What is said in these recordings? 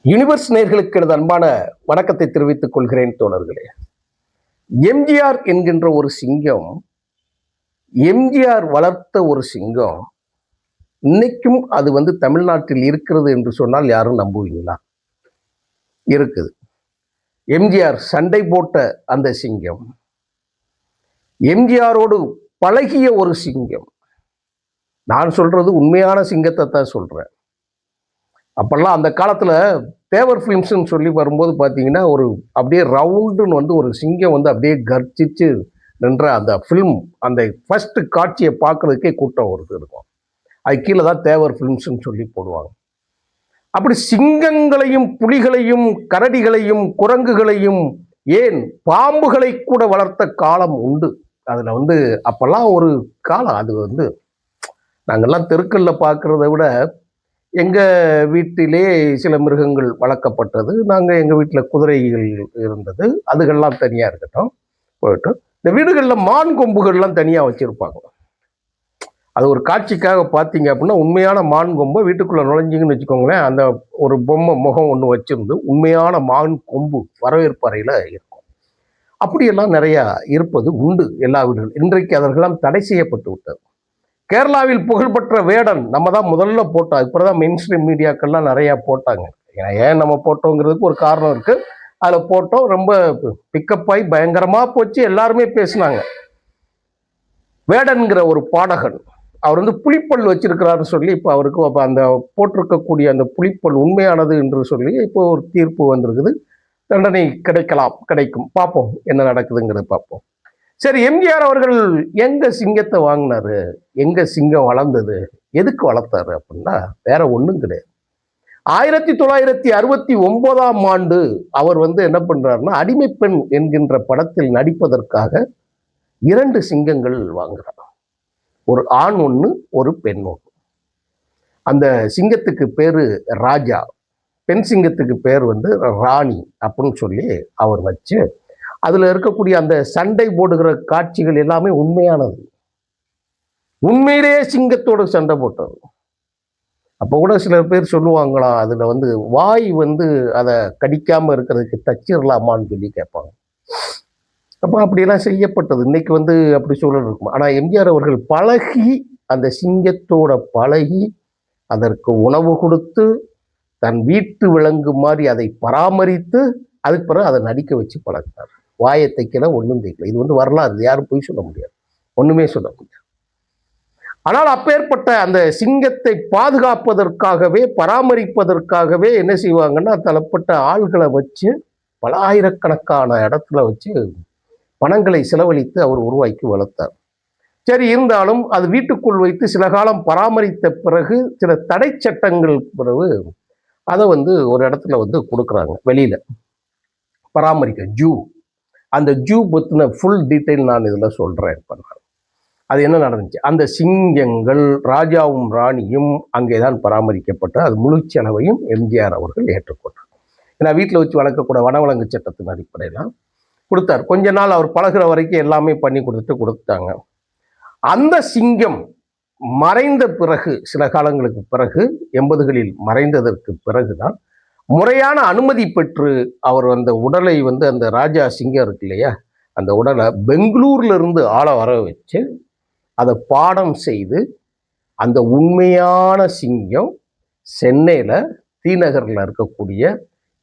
Universe நேர்களுக்கு எனது அன்பான வணக்கத்தை தெரிவித்துக் கொள்கிறேன் தோழர்களே. எம்ஜிஆர் என்கின்ற ஒரு சிங்கம், எம்ஜிஆர் வளர்த்த ஒரு சிங்கம் இன்னைக்கும் அது தமிழ்நாட்டில் இருக்கிறது என்று சொன்னால் யாரும் நம்புவீங்களா? இருக்குது. எம்ஜிஆர் சண்டை போட்ட அந்த சிங்கம், எம்ஜிஆரோடு பழகிய ஒரு சிங்கம். நான் சொல்றது உண்மையான சிங்கத்தை தான் சொல்றேன். அப்பெல்லாம் அந்த காலத்துல தேவர் ஃபிலிம்ஸ்ன்னு சொல்லி வரும்போது பார்த்தீங்கன்னா, ஒரு அப்படியே ரவுண்டுன்னு ஒரு சிங்கம் அப்படியே கர்ஜிச்சு நின்ற அந்த ஃபிலிம், அந்த ஃபர்ஸ்ட் காட்சியை பார்க்கறதுக்கே கூட்டம் இருக்கும். அது கீழே தான் தேவர் ஃபிலிம்ஸ்ன்னு சொல்லி போடுவாங்க. அப்படி சிங்கங்களையும் புலிகளையும் கரடிகளையும் குரங்குகளையும் ஏன் பாம்புகளை கூட வளர்த்த காலம் உண்டு. அதுல அப்பெல்லாம் ஒரு காலம். அது நாங்கெல்லாம் தெருக்கல்ல பார்க்கறத விட எங்க வீட்டிலே சில மிருகங்கள் வளர்க்கப்பட்டது. நாங்க எங்க வீட்டுல குதிரைகள் இருந்தது. அதுகள்லாம் தனியா இருக்கட்டும் போயிட்டு, இந்த வீடுகள்ல மான் கொம்புகள்லாம் தனியா வச்சிருப்பாங்க. அது ஒரு காட்சிக்காக பார்த்தீங்க அப்படின்னா, உண்மையான மான் கொம்பை வீட்டுக்குள்ள நுழைஞ்சிங்கன்னு வச்சுக்கோங்களேன், அந்த ஒரு பொம்மை முகம் ஒன்று வச்சிருந்து உண்மையான மான் கொம்பு வரவேற்பு அறையில இருக்கும். அப்படியெல்லாம் நிறைய இருப்பது உண்டு எல்லா வீடுகள். இன்றைக்கு அதற்கெல்லாம் தடை செய்யப்பட்டு விட்டது. கேரளாவில் புகழ்பெற்ற வேடன் நம்ம தான் முதல்ல போட்டோம். இப்பதான் மெயின் ஸ்ட்ரீம் மீடியாக்கள்லாம் நிறைய போட்டாங்க. ஏன் நம்ம போட்டோங்கிறதுக்கு ஒரு காரணம் இருக்கு. அதில் போட்டோம், ரொம்ப பிக்கப் ஆகி பயங்கரமா போச்சு, எல்லாருமே பேசினாங்க. வேடன்கிற ஒரு பாடகன், அவர் புலிப்பல் வச்சிருக்கிறாருன்னு சொல்லி இப்போ அவருக்கு அந்த போட்டிருக்கக்கூடிய அந்த புலிப்பல் உண்மையானது என்று சொல்லி இப்போ ஒரு தீர்ப்பு வந்திருக்குது. தண்டனை கிடைக்கும். பார்ப்போம் என்ன நடக்குதுங்கிறத பார்ப்போம். சரி, எம்ஜிஆர் அவர்கள் எங்க சிங்கத்தை வாங்கினாரு, எங்க சிங்கம் வளர்ந்தது, எதுக்கு வளர்த்தாரு அப்படின்னா வேற ஒண்ணும் கிடையாது. 1969ஆம் ஆண்டு அவர் என்ன பண்றாருன்னா, அடிமைப்பெண் என்கின்ற படத்தில் நடிப்பதற்காக 2 சிங்கங்கள் வாங்குறார். ஒரு ஆண் ஒண்ணு, ஒரு பெண் ஒண்ணு. அந்த சிங்கத்துக்கு பேரு ராஜா, பெண் சிங்கத்துக்கு பேர் ராணி அப்படின்னு சொல்லி அவர் வச்சு, அதுல இருக்கக்கூடிய அந்த சண்டை போடுகிற காட்சிகள் எல்லாமே உண்மையானது. உண்மையிலேயே சிங்கத்தோட சண்டை போட்டது. அப்ப கூட சில பேர் சொல்லுவாங்களா, அதுல வாய் அதை கடிக்காம இருக்கிறதுக்கு தச்சிடலாமான்னு சொல்லி கேட்பாங்க. அப்ப அப்படியெல்லாம் செய்யப்பட்டது. இன்னைக்கு அப்படி சூழல் இருக்கும். ஆனா எம்ஜிஆர் அவர்கள் பழகி, அந்த சிங்கத்தோட பழகி, அதற்கு உணவு கொடுத்து, தன் வீட்டு விலங்கு மாதிரி அதை பராமரித்து, அதுக்கு பிறகு அதை நடிக்க வச்சு பழகினார். வாயை தைக்கல, ஒன்றும் தைக்கல. இது வரலாறு, யாரும் போய் சொல்ல முடியாது, ஒண்ணுமே சொல்ல முடியாது. ஆனால் அப்பேற்பட்ட அந்த சிங்கத்தை பாதுகாப்பதற்காகவே, பராமரிப்பதற்காகவே என்ன செய்வாங்கன்னா, தளப்பட்ட ஆள்களை வச்சு பல ஆயிரக்கணக்கான இடத்துல வச்சு பணங்களை செலவழித்து அவர் உருவாக்கி வளர்த்தார். சரி, இருந்தாலும் அது வீட்டுக்குள் வைத்து சில காலம் பராமரித்த பிறகு சில தடை சட்டங்கள் பிறகு அதை ஒரு இடத்துல கொடுக்குறாங்க, வெளியில பராமரிக்க ஜூ. அந்த ஜூ பத்தின ஃபுல் டீட்டெயில் நான் இதில் சொல்கிறேன். அது என்ன நடந்துச்சு, அந்த சிங்கங்கள் ராஜாவும் ராணியும் அங்கே தான் பராமரிக்கப்பட்டு அது முழு செலவையும் எம்ஜிஆர் அவர்கள் ஏற்றுக்கொண்டார். ஏன்னா வீட்டில் வச்சு வளர்க்கக்கூட வனவிலங்கு சட்டத்தின் அடிப்படையில் கொடுத்தார். கொஞ்ச நாள் அவர் பழகிற வரைக்கும் எல்லாமே பண்ணி கொடுத்தாங்க. அந்த சிங்கம் மறைந்த பிறகு, சில காலங்களுக்கு பிறகு, 80களில் மறைந்ததற்கு பிறகுதான் முறையான அனுமதி பெற்று அவர் அந்த உடலை அந்த ராஜா சிங்கம் இருக்கு இல்லையா, அந்த உடலை பெங்களூர்ல இருந்து ஆளை வர வச்சு அதை பாடம் செய்து, அந்த உண்மையான சிங்கம் சென்னையில தீநகர்ல இருக்கக்கூடிய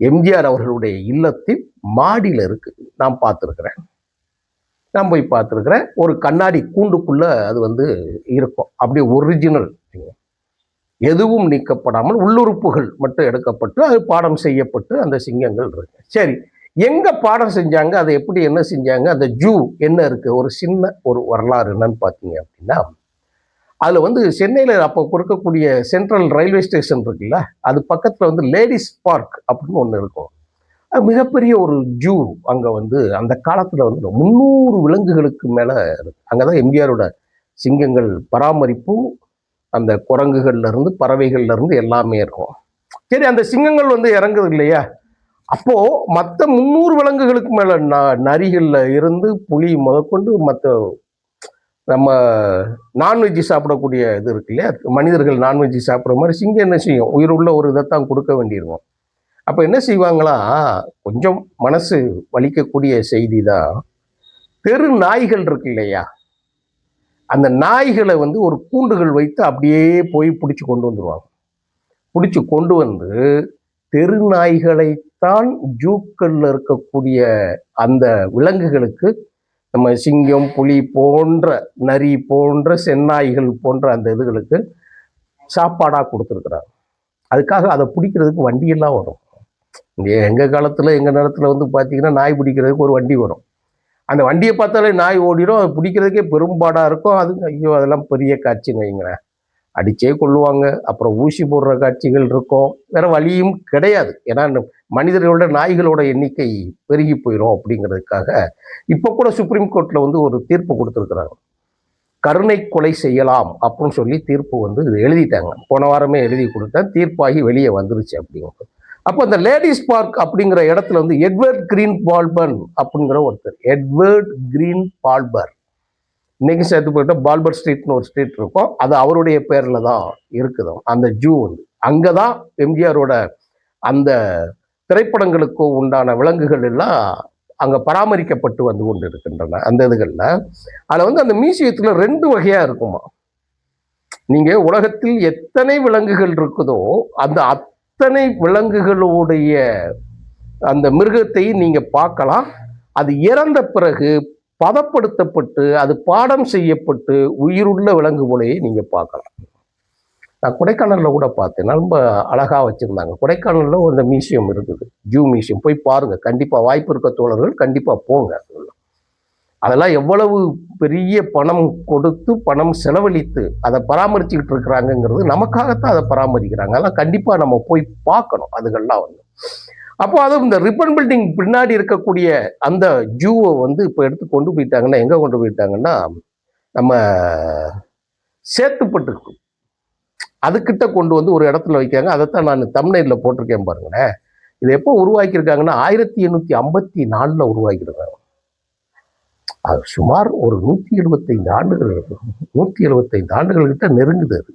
எம்ஜிஆர் அவர்களுடைய இல்லத்தில் மாடியில் இருக்கு. நான் பார்த்துருக்கிறேன், நான் போய் பார்த்துருக்கிறேன். ஒரு கண்ணாடி கூண்டுக்குள்ள அது இருக்கும். அப்படியே ஒரிஜினல், எதுவும் நீக்கப்படாமல் உள்ளுறுப்புகள் மட்டும் எடுக்கப்பட்டு அது பாடம் செய்யப்பட்டு அந்த சிங்கங்கள் இருக்கு. சரி, எங்க பாடம் செஞ்சாங்க, அதை எப்படி என்ன செஞ்சாங்க, அந்த ஜூ என்ன இருக்கு, ஒரு சின்ன ஒரு வரலாறு என்னன்னு பார்த்தீங்க அப்படின்னா, அதுல சென்னையில அப்போ கொடுக்கக்கூடிய சென்ட்ரல் ரயில்வே ஸ்டேஷன் இருக்குல்ல, அது பக்கத்துல லேடிஸ் பார்க் அப்படின்னு ஒன்று இருக்கும். அது மிகப்பெரிய ஒரு ஜூ. அங்க அந்த காலத்துல 300 விலங்குகளுக்கு மேல இருக்கு. அங்கதான் எம்ஜிஆரோட சிங்கங்கள் பராமரிப்பு, அந்த குரங்குகள்ல இருந்து பறவைகள்ல இருந்து எல்லாமே இருக்கும். சரி, அந்த சிங்கங்கள் இறங்குது இல்லையா, அப்போ மற்ற 300 விலங்குகளுக்கு மேல நரிகள்ல இருந்து புலி முதற்கொண்டு மற்ற நம்ம நான்வெஜ் சாப்பிடக்கூடிய இது இருக்கு இல்லையா, மனிதர்கள் நான்வெஜ் சாப்பிட்ற மாதிரி சிங்கம் என்ன செய்யும், உயிருள்ள ஒரு இதைத்தான் கொடுக்க வேண்டியிருக்கும். அப்போ என்ன செய்வாங்களா, கொஞ்சம் மனசு வலிக்கக்கூடிய செய்தி தான், தெரு நாய்கள் இருக்கு இல்லையா, அந்த நாய்களை வந்து ஒரு கூண்டுகள் வைத்து அப்படியே போய் பிடிச்சி கொண்டு வந்துருவாங்க. பிடிச்சி கொண்டு வந்து தெரு நாய்களைத்தான் ஜூக்கள்ல இருக்கக்கூடிய அந்த விலங்குகளுக்கு, நம்ம சிங்கம், புலி போன்ற, நரி போன்ற, செந்நாய்கள் போன்ற அந்த இதுகளுக்கு சாப்பாடா கொடுத்துருக்குறாங்க. அதுக்காக அதை பிடிக்கிறதுக்கு வண்டியெல்லாம் வரும். எங்க காலத்துல எங்க நேரத்துல வந்து பாத்தீங்கன்னா நாய் பிடிக்கிறதுக்கு ஒரு வண்டி வரும். அந்த வண்டியை பார்த்தாலே நாய் ஓடிடும். அது பிடிக்கிறதுக்கே பெரும்பாடா இருக்கும். அது ஐயோ அதெல்லாம் பெரிய காட்சின்னு வைங்களேன். அடிச்சே கொள்ளுவாங்க. அப்புறம் ஊசி போடுற காட்சிகள் இருக்கும். வேற வழியும் கிடையாது. ஏன்னா மனிதர்களோட நாய்களோட எண்ணிக்கை பெருகி போயிடும் அப்படிங்கிறதுக்காக இப்ப கூட சுப்ரீம் கோர்ட்ல வந்து ஒரு தீர்ப்பு கொடுத்துருக்குறாங்க. கருணை கொலை செய்யலாம் அப்படின்னு சொல்லி தீர்ப்பு வந்து எழுதிட்டாங்க. போன வாரமே எழுதி கொடுத்தேன். தீர்ப்பாகி வெளியே வந்துருச்சு அப்படிங்கிறது. அப்போ அந்த லேடிஸ் பார்க் அப்படிங்கிற இடத்துல வந்து எட்வர்ட் கிரீன் பால்பர் அப்படிங்கிற ஒருத்தர், எட்வர்ட் கிரீன் பால்பர், இன்னைக்கு சேர்த்து போயிட்டா பால்பர் ஸ்ட்ரீட்னு ஒரு ஸ்ட்ரீட் இருக்கும், அது அவருடைய பேர்ல தான் இருக்குது. அந்த ஜூ வந்து அங்கதான் எம்ஜிஆரோட அந்த திரைப்படங்களுக்கு உண்டான விலங்குகள் எல்லாம் அங்க பராமரிக்கப்பட்டு வந்து கொண்டு இருக்கின்றன. அந்த இதுகள்ல அதுல வந்து அந்த மியூசியத்துல 2 வகையா இருக்குமா. நீங்க உலகத்தில் எத்தனை விலங்குகள் இருக்குதோ அந்த அத்தனை விலங்குகளுடைய அந்த மிருகத்தை நீங்க பார்க்கலாம். அது இறந்த பிறகு பதப்படுத்தப்பட்டு அது பாடம் செய்யப்பட்டு உயிருள்ள விலங்கு போலயே நீங்க பார்க்கலாம். நான் கொடைக்கானல்ல கூட பார்த்தேன். ரொம்ப அழகா வச்சிருந்தாங்க. கொடைக்கானல்ல ஒரு மியூசியம் இருக்குது, ஜூ மியூசியம். போய் பாருங்க, கண்டிப்பா வாய்ப்பு இருக்க தோழர்கள் கண்டிப்பா போங்க. அதெல்லாம் எவ்வளவு பெரிய பணம் கொடுத்து பணம் செலவழித்து அதை பராமரிச்சுக்கிட்டு இருக்கிறாங்கிறது, நமக்காகத்தான் அதை பராமரிக்கிறாங்க. அதெல்லாம் கண்டிப்பா நம்ம போய் பார்க்கணும். அதுகள்லாம் வந்து அப்போ அது இந்த ரிப்பன் பில்டிங் பின்னாடி இருக்கக்கூடிய அந்த ஜூவை வந்து இப்போ எடுத்து கொண்டு போயிட்டாங்கன்னா எங்க கொண்டு போயிட்டாங்கன்னா நம்ம சேத்துப்பட்டு அதுக்கிட்ட கொண்டு வந்து ஒரு இடத்துல வைக்காங்க. அதைத்தான் நான் தம்ப்நெயில்ல போட்டிருக்கேன் பாருங்களேன். இதை எப்போ உருவாக்கியிருக்காங்கன்னா 1854 உருவாக்கியிருக்காங்க. அது சுமார் ஒரு 175 ஆண்டுகள் இருக்கும். 175 ஆண்டுகள் கிட்ட நெருங்குது. அது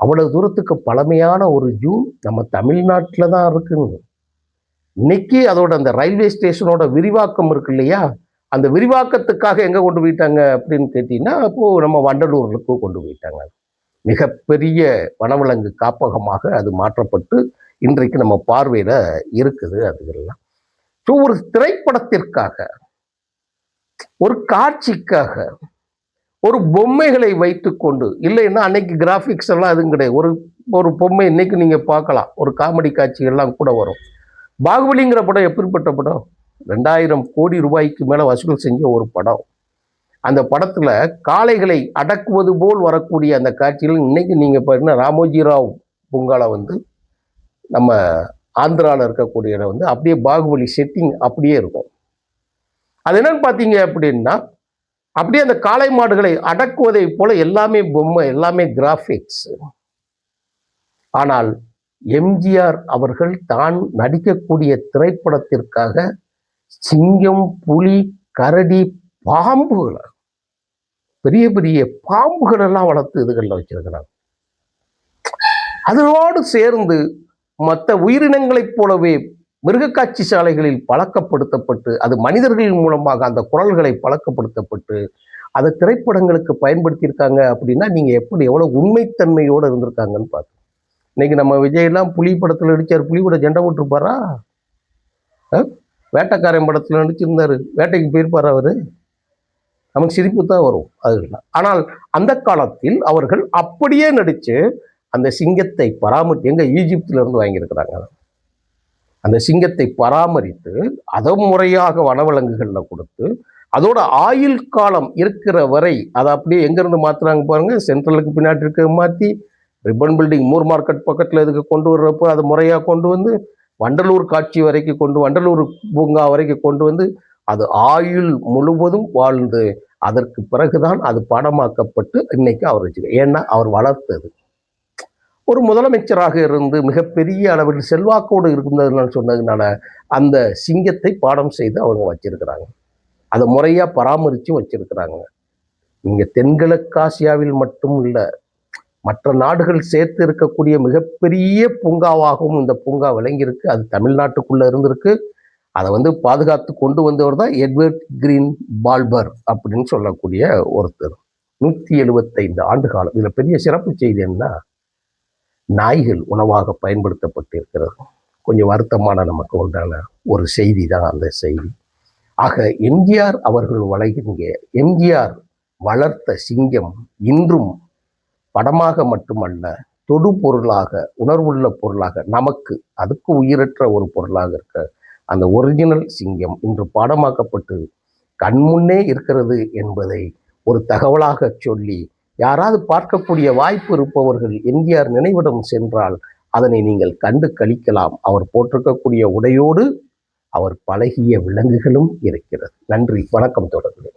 அவ்வளவு தூரத்துக்கு பழமையான ஒரு ஜூ நம்ம தமிழ்நாட்டில் தான் இருக்குங்க. இன்னைக்கு அதோட அந்த ரயில்வே ஸ்டேஷனோட விரிவாக்கம் இருக்கு இல்லையா, அந்த விரிவாக்கத்துக்காக எங்க கொண்டு போயிட்டாங்க அப்படின்னு கேட்டீங்கன்னா, அப்போ நம்ம வண்டலூருக்கு கொண்டு போயிட்டாங்க. மிகப்பெரிய வனவிலங்கு காப்பகமாக அது மாற்றப்பட்டு இன்றைக்கு நம்ம பார்வையில இருக்குது. அதுகள்லாம் ஸோ ஒரு திரைப்படத்திற்காக, ஒரு காட்சிக்காக, ஒரு பொம்மைகளை வைத்துக்கொண்டு, இல்லைன்னா அன்னைக்கு கிராஃபிக்ஸ் எல்லாம் எதுவும் கிடையாது. ஒரு பொம்மை இன்னைக்கு நீங்க பார்க்கலாம். ஒரு காமெடி காட்சிகள்லாம் கூட வரும். பாகுபலிங்கிற படம் எப்படிப்பட்ட படம்? 2000 கோடி ரூபாய்க்கு மேல வசூல் செஞ்ச ஒரு படம். அந்த படத்துல காளைகளை அடக்குவது போல் வரக்கூடிய அந்த காட்சிகள் இன்னைக்கு நீங்க பாத்தீங்கன்னா ராமோஜி ராவ் பூங்கால வந்து நம்ம ஆந்திராவில் இருக்கக்கூடிய இடம் வந்து அப்படியே பாகுபலி செட்டிங் அப்படியே இருக்கும். அது என்னன்னு பார்த்தீங்க அப்படின்னா, அப்படியே அந்த காளை மாடுகளை அடக்குவதை போல எல்லாமே பொம்மை, எல்லாமே கிராஃபிக்ஸ். ஆனால் எம்ஜிஆர் அவர்கள் தான் நடிக்கக்கூடிய திரைப்படத்திற்காக சிங்கம், புலி, கரடி, பாம்புகளை, பெரிய பெரிய பாம்புகள் எல்லாம் வளர்த்து இதுகளில் வச்சிருக்கிறாங்க. அதோடு சேர்ந்து மற்ற உயிரினங்களைப் போலவே மிருகக்காட்சி சாலைகளில் பழக்கப்படுத்தப்பட்டு, அது மனிதர்கள் மூலமாக அந்த குரல்களை பழக்கப்படுத்தப்பட்டு அதை திரைப்படங்களுக்கு பயன்படுத்தியிருக்காங்க. அப்படின்னா நீங்க எப்படி எவ்வளவு உண்மைத்தன்மையோடு இருந்திருக்காங்கன்னு பார்த்து. இன்னைக்கு நம்ம விஜய் எல்லாம் புலி படத்துல நடிச்சார். புலி கூட ஜெண்டை போட்டிருப்பாரா? வேட்டைக்காரன் படத்துல நடிச்சிருந்தாரு. வேட்டைக்கு போயிருப்பாரு அவரு? நமக்கு சிரிப்பு தான் வரும் அதுலாம். ஆனால் அந்த காலத்தில் அவர்கள் அப்படியே நடிச்சு அந்த சிங்கத்தை எங்க ஈஜிப்துல இருந்து வாங்கியிருக்கிறாங்க. அந்த சிங்கத்தை பராமரித்து அதை முறையாக வனவிலங்குகள்ல கொடுத்து அதோட ஆயுள் காலம் இருக்கிற வரை அதை அப்படியே எங்க இருந்து மாத்துறாங்க பாருங்க. சென்ட்ரலுக்கு பின்னாடி இருக்க மாத்தி ரிப்பன் பில்டிங் மூர் மார்க்கெட் பக்கத்துல இதுக்கு கொண்டு வர்றப்போ அதை முறையா கொண்டு வந்து வண்டலூர் காட்சி வரைக்கும் வண்டலூர் பூங்கா வரைக்கும் கொண்டு வந்து அது ஆயுள் முழுவதும் வாழ்ந்து அதற்கு பிறகுதான் அது படமாக்கப்பட்டு இன்னைக்கு அவர் வச்சு. ஏன்னா அவர் வளர்த்தது ஒரு முதலமைச்சராக இருந்து மிகப்பெரிய அளவில் செல்வாக்கோடு இருந்ததுன்னு சொன்னதுனால அந்த சிங்கத்தை பாடம் செய்து அவங்க வச்சிருக்கிறாங்க. அதை முறையா பராமரித்து வச்சிருக்கிறாங்க. இங்க தென்கிழக்காசியாவில் மட்டும் இல்லை, மற்ற நாடுகள் சேர்த்து இருக்கக்கூடிய மிகப்பெரிய பூங்காவாகவும் இந்த பூங்கா விளங்கியிருக்கு. அது தமிழ்நாட்டுக்குள்ள இருந்திருக்கு. அதை வந்து பாதுகாத்து கொண்டு வந்தவர் தான் எட்வர்ட் கிரீன் பால்பர் அப்படின்னு சொல்லக்கூடிய ஒருத்தர். 175 ஆண்டு காலம். இதுல பெரிய சிறப்பு செய்தி என்ன, நாய்கள் உணவாக பயன்படுத்தப்பட்டிருக்கிறது. கொஞ்சம் வருத்தமான நமக்கு உண்டான ஒரு செய்தி தான் அந்த செய்தி. ஆக எம்ஜிஆர் அவர்கள் எம்ஜிஆர் வளர்த்த சிங்கம் இன்றும் படமாக மட்டுமல்ல, தொடு பொருளாக, உணர்வுள்ள பொருளாக, நமக்கு அதுக்கு உயிரற்ற ஒரு பொருளாக இருக்க அந்த ஒரிஜினல் சிங்கம் இன்று பாடமாக்கப்பட்டு கண்முன்னே இருக்கிறது என்பதை ஒரு தகவலாக சொல்லி, யாராவது பார்க்கக்கூடிய வாய்ப்பு இருப்பவர்கள் எம்ஜிஆர் நினைவிடம் சென்றால் அதனை நீங்கள் கண்டு களிக்கலாம். அவர் போட்டிருக்கக்கூடிய உடையோடு அவர் பழகிய விலங்குகளும் இருக்கிறது. நன்றி, வணக்கம் தொடர்களே.